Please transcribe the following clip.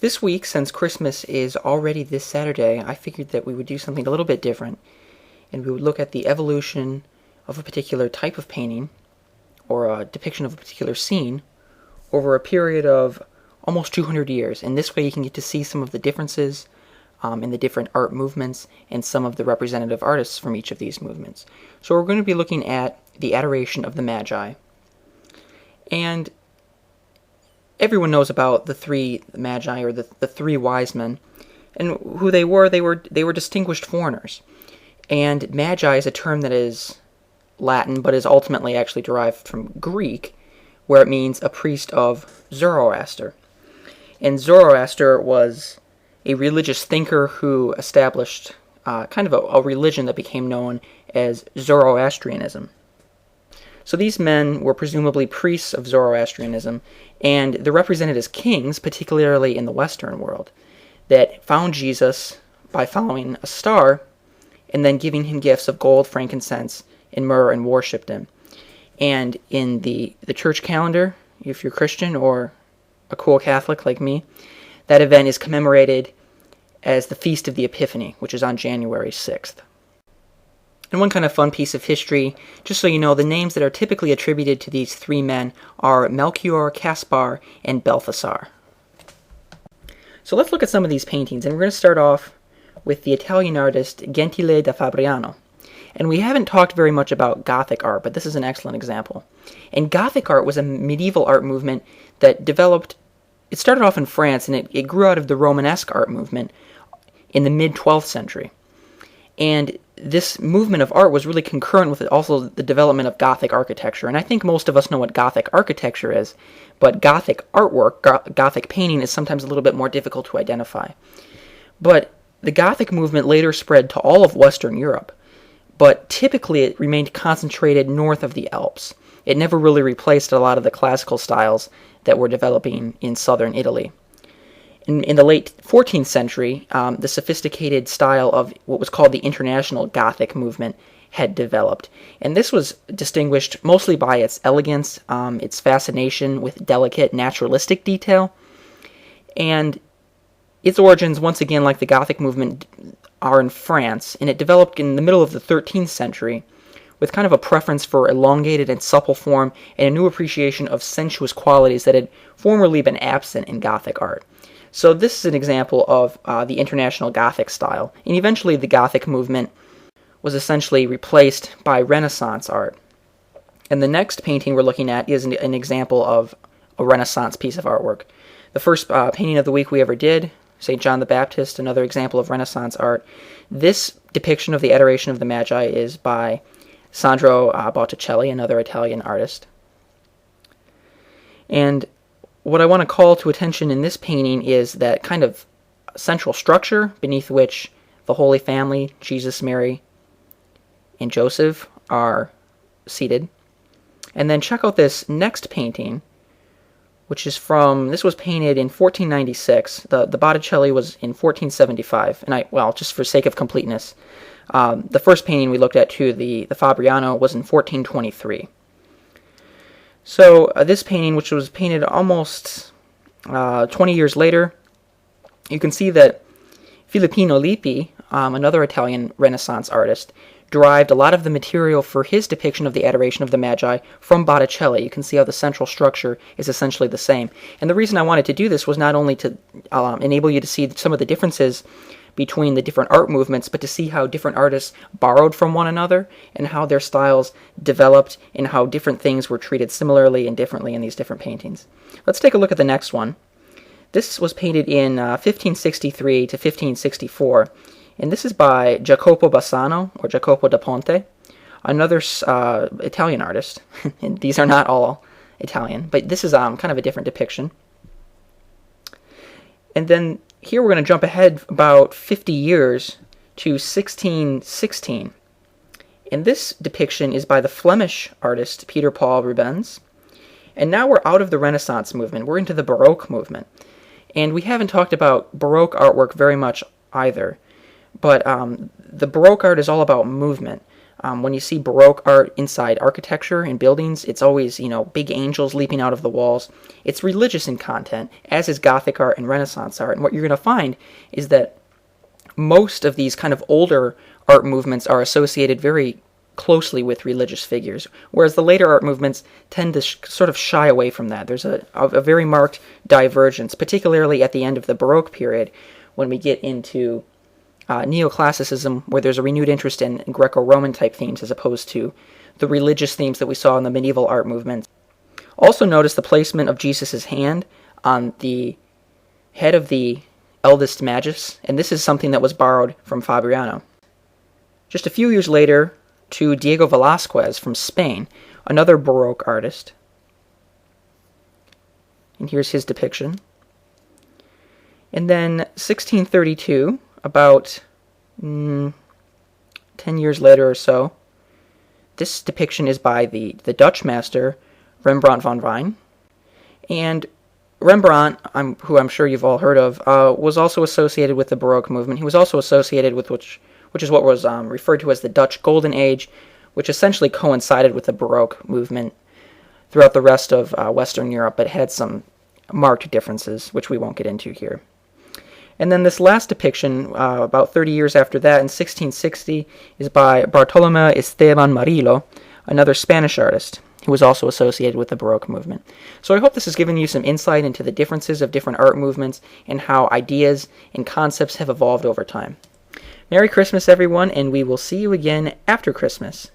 This week, since Christmas is already this Saturday, I figured that we would do something a little bit different, and we would look at the evolution of a particular type of painting, or a depiction of a particular scene, over a period of almost 200 years. And this way you can get to see some of the differences in the different art movements and some of the representative artists from each of these movements. So we're going to be looking at the Adoration of the Magi. And everyone knows about the three Magi, or the three wise men, and who they were. They were distinguished foreigners. And Magi is a term that is Latin, but is ultimately actually derived from Greek, where it means a priest of Zoroaster. And Zoroaster was a religious thinker who established kind of a religion that became known as Zoroastrianism. So these men were presumably priests of Zoroastrianism, and they're represented as kings, particularly in the Western world, that found Jesus by following a star and then giving him gifts of gold, frankincense, and myrrh, and worshipped him. And in the church calendar, if you're Christian or a cool Catholic like me, that event is commemorated as the Feast of the Epiphany, which is on January 6th. And one kind of fun piece of history, just so you know, the names that are typically attributed to these three men are Melchior, Caspar, and Balthasar. So let's look at some of these paintings, and we're going to start off with the Italian artist Gentile da Fabriano. And we haven't talked very much about Gothic art, but this is an excellent example. And Gothic art was a medieval art movement that developed, it started off in France, and it grew out of the Romanesque art movement in the mid-12th century. And this movement of art was really concurrent with also the development of Gothic architecture. And I think most of us know what Gothic architecture is, but Gothic artwork, Gothic painting, is sometimes a little bit more difficult to identify. But the Gothic movement later spread to all of Western Europe, but typically it remained concentrated north of the Alps. It never really replaced a lot of the classical styles that were developing in southern Italy. In the late 14th century, the sophisticated style of what was called the International Gothic movement had developed. And this was distinguished mostly by its elegance, its fascination with delicate naturalistic detail, and its origins, once again, like the Gothic movement, are in France, and it developed in the middle of the 13th century with kind of a preference for elongated and supple form and a new appreciation of sensuous qualities that had formerly been absent in Gothic art. So this is an example of the International Gothic style, and eventually the Gothic movement was essentially replaced by Renaissance art. And the next painting we're looking at is an example of a Renaissance piece of artwork. The first painting of the week we ever did, St. John the Baptist, another example of Renaissance art. This depiction of the Adoration of the Magi is by Sandro Botticelli, another Italian artist. And what I want to call to attention in this painting is that kind of central structure beneath which the Holy Family, Jesus, Mary, and Joseph, are seated. And then check out this next painting, which is this was painted in 1496. The Botticelli was in 1475. And just for sake of completeness, the first painting we looked at too, the Fabriano, was in 1423. So this painting, which was painted almost 20 years later, you can see that Filippino Lippi, another Italian Renaissance artist, derived a lot of the material for his depiction of the Adoration of the Magi from Botticelli. You can see how the central structure is essentially the same. And the reason I wanted to do this was not only to enable you to see some of the differences between the different art movements, but to see how different artists borrowed from one another and how their styles developed and how different things were treated similarly and differently in these different paintings. Let's take a look at the next one. This was painted in 1563 to 1564, and this is by Jacopo Bassano, or Jacopo da Ponte, another Italian artist. And these are not all Italian, but this is kind of a different depiction. And then here we're going to jump ahead about 50 years to 1616. And this depiction is by the Flemish artist Peter Paul Rubens. And now we're out of the Renaissance movement. We're into the Baroque movement. And we haven't talked about Baroque artwork very much either. But the Baroque art is all about movement. When you see Baroque art inside architecture and buildings, it's always, big angels leaping out of the walls. It's religious in content, as is Gothic art and Renaissance art. And what you're going to find is that most of these kind of older art movements are associated very closely with religious figures, whereas the later art movements tend to sort of shy away from that. There's a very marked divergence, particularly at the end of the Baroque period, when we get into neoclassicism, where there's a renewed interest in Greco-Roman type themes as opposed to the religious themes that we saw in the medieval art movement. Also notice the placement of Jesus' hand on the head of the eldest Magus, and this is something that was borrowed from Fabriano. Just a few years later, to Diego Velázquez from Spain, another Baroque artist. And here's his depiction. And then 1632, about 10 years later or so, this depiction is by the Dutch master, Rembrandt van Rijn. And Rembrandt, who I'm sure you've all heard of, was also associated with the Baroque movement. He was also associated with which is what was referred to as the Dutch Golden Age, which essentially coincided with the Baroque movement throughout the rest of Western Europe, but had some marked differences, which we won't get into here. And then this last depiction, about 30 years after that, in 1660, is by Bartolomé Esteban Murillo, another Spanish artist who was also associated with the Baroque movement. So I hope this has given you some insight into the differences of different art movements and how ideas and concepts have evolved over time. Merry Christmas, everyone, and we will see you again after Christmas.